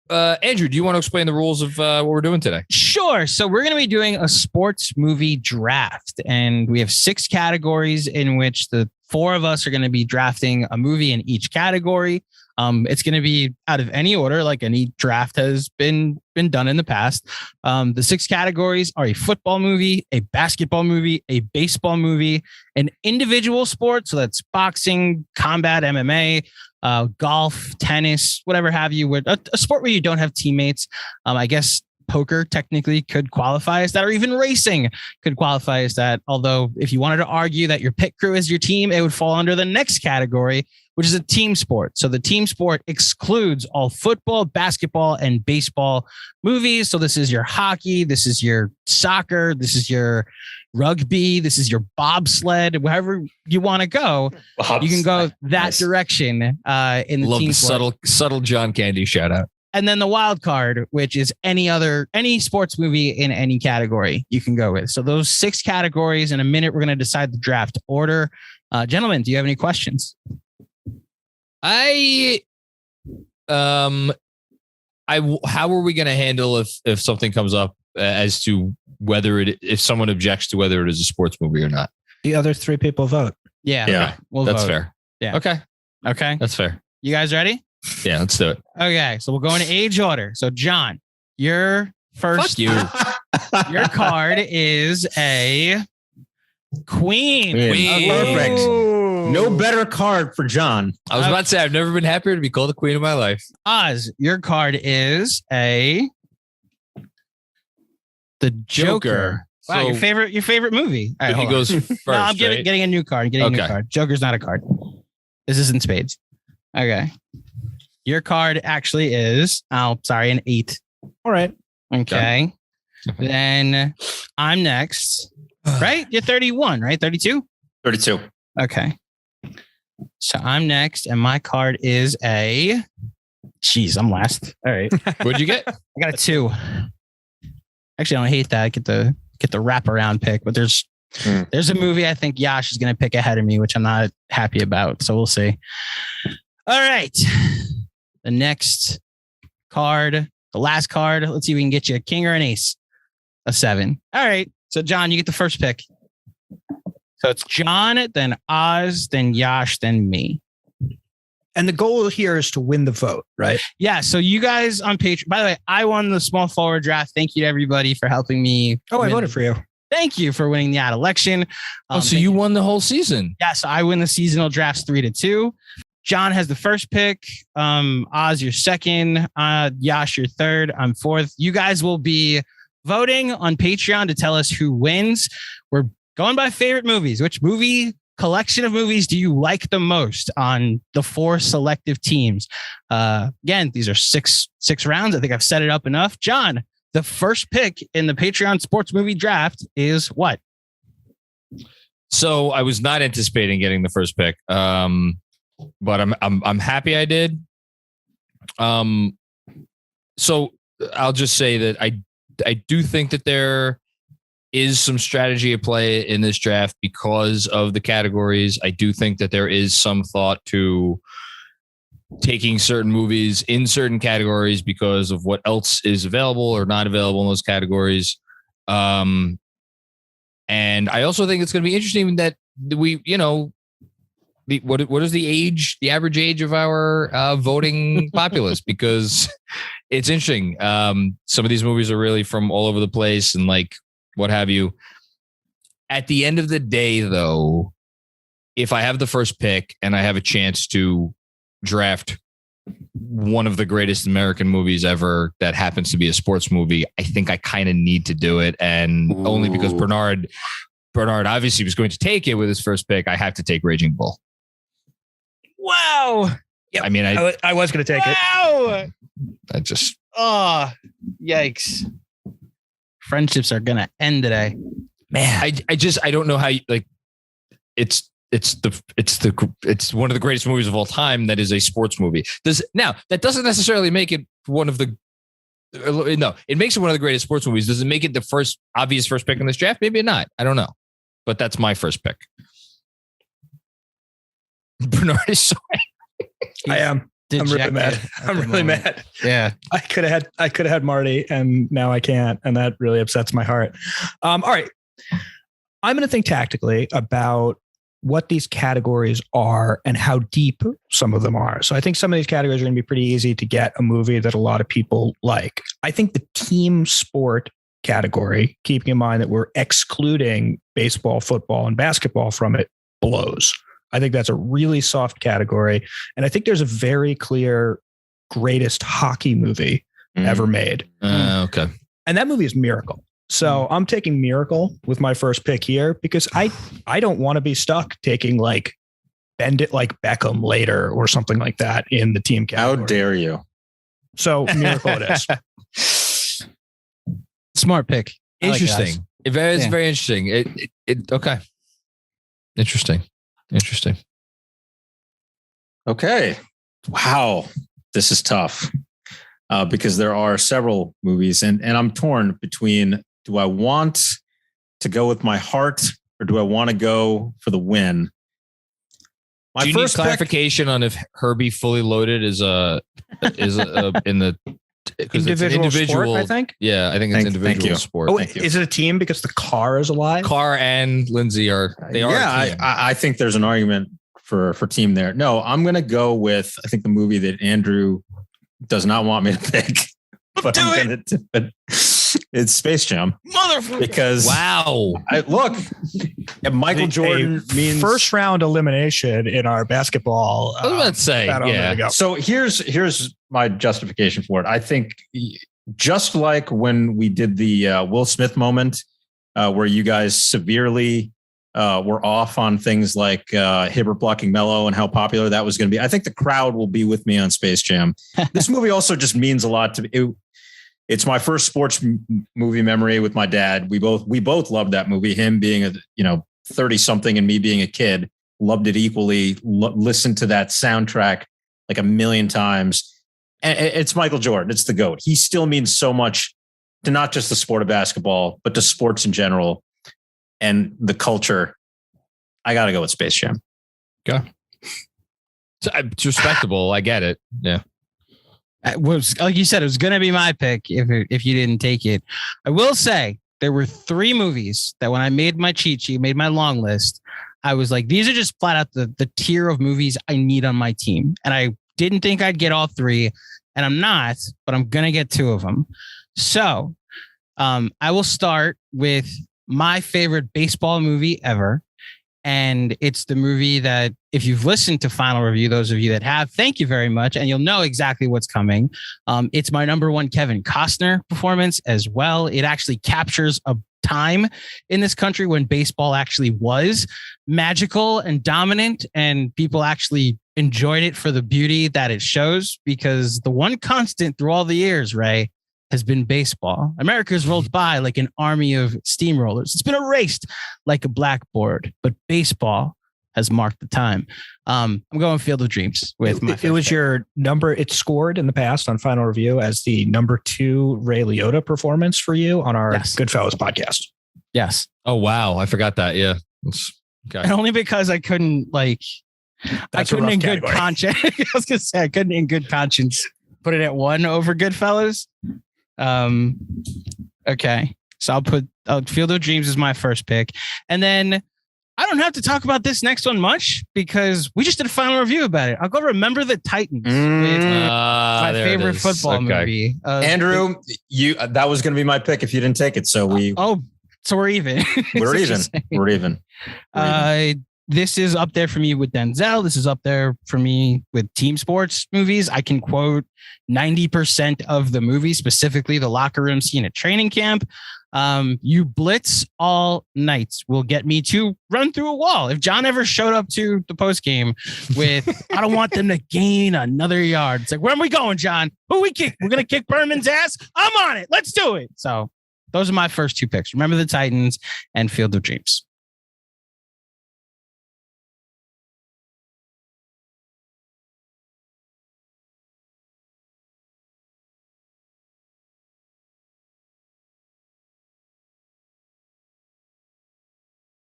Andrew, do you want to explain the rules of what we're doing today? Sure. So we're going to be doing a sports movie draft, and we have 6 categories in which the 4 of us are going to be drafting a movie in each category. It's going to be out of any order, like any draft has been done in the past. The 6 categories are a football movie, a basketball movie, a baseball movie, an individual sport. So that's boxing, combat, MMA, golf, tennis, whatever have you. A sport where you don't have teammates. I guess poker technically could qualify as that, or even racing could qualify as that. Although if you wanted to argue that your pit crew is your team, it would fall under the next category, which is a team sport. So the team sport excludes all football, basketball, and baseball movies. So this is your hockey, this is your soccer, this is your rugby, this is your bobsled, wherever you want to go, you can go that direction in the Love team the sport. subtle John Candy shout out. And then the wild card, which is any sports movie in any category you can go with. So those 6 categories. In a minute, we're going to decide the draft order. Gentlemen, do you have any questions? How are we going to handle if something comes up as to if someone objects to whether it is a sports movie or not? The other 3 people vote. Yeah. Okay. We'll That's vote. fair. Yeah. Okay. That's fair. You guys ready? Yeah, let's do it. Okay. So we'll go in age order. So John, your first, Fuck you. your card is a queen. Queen. Perfect. Ooh. No better card for John. I was about to say, I've never been happier to be called the queen of my life. Oz, your card is the Joker. Wow, So your favorite movie. All right, he hold on. goes first. No, I'm right? getting a new card. A new card. Joker's not a card. This is in spades. Okay. Your card actually is, an 8. All right. Okay. Then I'm next. Right? You're 31, right? 32? 32. Okay. So I'm next, and my card is a... Jeez, I'm last. All right. What'd you get? I got a 2. Actually, I don't hate that. I get the wraparound pick, but there's a movie I think Yash is going to pick ahead of me, which I'm not happy about. So we'll see. All right. The next card, the last card. Let's see if we can get you a king or an ace. A 7. All right. So John, you get the first pick. So it's John, then Oz, then Yash, then me. And the goal here is to win the vote, right? Yeah. So you guys on Patreon, by the way, I won the small forward draft. Thank you to everybody for helping me. Oh, I voted for you. Thank you for winning the ad election. So you won the whole season. Yes, I win the seasonal drafts 3-2. John has the first pick. Oz, your second. Yash, your third. I'm fourth. You guys will be voting on Patreon to tell us who wins. We're going by favorite movies. Which movie collection of movies do you like the most on the 4 selective teams? Again, these are six rounds. I think I've set it up enough. John, the first pick in the Patreon sports movie draft is what? So I was not anticipating getting the first pick, but I'm happy I did. So I'll just say that I do think that there is some strategy at play in this draft because of the categories. I do think that there is some thought to taking certain movies in certain categories because of what else is available or not available in those categories. And I also think it's going to be interesting that we, what is the average age of our voting populace? Because it's interesting. Some of these movies are really from all over the place and like what have you. At the end of the day, though, if I have the first pick and I have a chance to draft one of the greatest American movies ever that happens to be a sports movie, I think I kind of need to do it. And only because Bernard obviously was going to take it with his first pick, I have to take Raging Bull. Wow. Yep. I mean, I was going to take it. Wow. I just... Oh, yikes. Friendships are going to end today. Man, I don't know how you, like, it's one of the greatest movies of all time that is a sports movie. That doesn't necessarily make it one of the, no, it makes it one of the greatest sports movies. Does it make it the obvious first pick in this draft? Maybe not. I don't know. But that's my first pick. Bernard is so I am. I'm really mad. dejected at I'm the really moment. mad. Yeah. I could have had Marty, and now I can't, and that really upsets my heart. All right, I'm going to think tactically about what these categories are and how deep some of them are. So I think some of these categories are going to be pretty easy to get a movie that a lot of people like. I think the team sport category, keeping in mind that we're excluding baseball, football, and basketball from it, blows. I think that's a really soft category. And I think there's a very clear greatest hockey movie ever made. Okay. And that movie is Miracle. So I'm taking Miracle with my first pick here because I don't want to be stuck taking like Bend It Like Beckham later or something like that in the team category. How dare you? So Miracle it is. Smart pick. I like that. Interesting. It's very interesting. Okay. Interesting. Okay. Wow. This is tough because there are several movies and I'm torn between, do I want to go with my heart or do I want to go for the win? My Do you need first clarification on if Herbie Fully Loaded is in the because it's an Individual sport, I think. Yeah, I think it's individual sport. Oh, is it a team because the car is alive? Carr and Lindsay are a team. I think there's an argument for team there. No, I'm going to go with, I think the movie that Andrew does not want me to pick, but it's Space Jam. Motherfucker. Because Michael Jordan means first round elimination in our basketball. I was about to say, yeah. So here's my justification for it. I think just like when we did the Will Smith moment, where you guys severely were off on things like Hibbert blocking Melo and how popular that was going to be. I think the crowd will be with me on Space Jam. This movie also just means a lot to me. It's my first sports movie memory with my dad. We both loved that movie. Him being a 30 something and me being a kid, loved it equally. Listened to that soundtrack like a million times. And it's Michael Jordan. It's the GOAT. He still means so much to not just the sport of basketball, but to sports in general and the culture. I got to go with Space Jam. Okay. It's respectable. I get it. Yeah. It was, like you said, it was going to be my pick if you didn't take it. I will say there were 3 movies that when I made my cheat sheet, made my long list, I was like, these are just flat out the tier of movies I need on my team. And I didn't think I'd get all 3, and I'm not, but I'm going to get 2 of them. So I will start with my favorite baseball movie ever. And it's the movie that, if you've listened to Final Review, those of you that have, thank you very much. And you'll know exactly what's coming. It's my number 1 Kevin Costner performance as well. It actually captures a time in this country when baseball actually was magical and dominant, and people actually enjoyed it for the beauty that it shows, because the one constant through all the years, Ray, has been baseball. America's rolled by like an army of steamrollers. It's been erased like a blackboard, but baseball has marked the time. I'm going Field of Dreams with my. It was your number. It scored in the past on Final Review as the number 2 Ray Liotta performance for you on our Goodfellas podcast. Yes. Oh wow, I forgot that. Yeah. Okay. And only because I couldn't in good conscience. I was gonna say I couldn't in good conscience put it at 1 over Goodfellas. Okay. So I'll put Field of Dreams as my first pick. And then I don't have to talk about this next one much because we just did a final review about it. I'll go Remember the Titans with my favorite football movie. Andrew, that was going to be my pick if you didn't take it. So we're even. We're even. This is up there for me with Denzel. This is up there for me with team sports movies. I can quote 90% of the movie, specifically the locker room scene at training camp. You blitz all night will get me to run through a wall. If John ever showed up to the post game with, I don't want them to gain another yard. It's like, where are we going, John? Who we kick? We're going to kick Berman's ass. I'm on it. Let's do it. So those are my first 2 picks. Remember the Titans and Field of Dreams.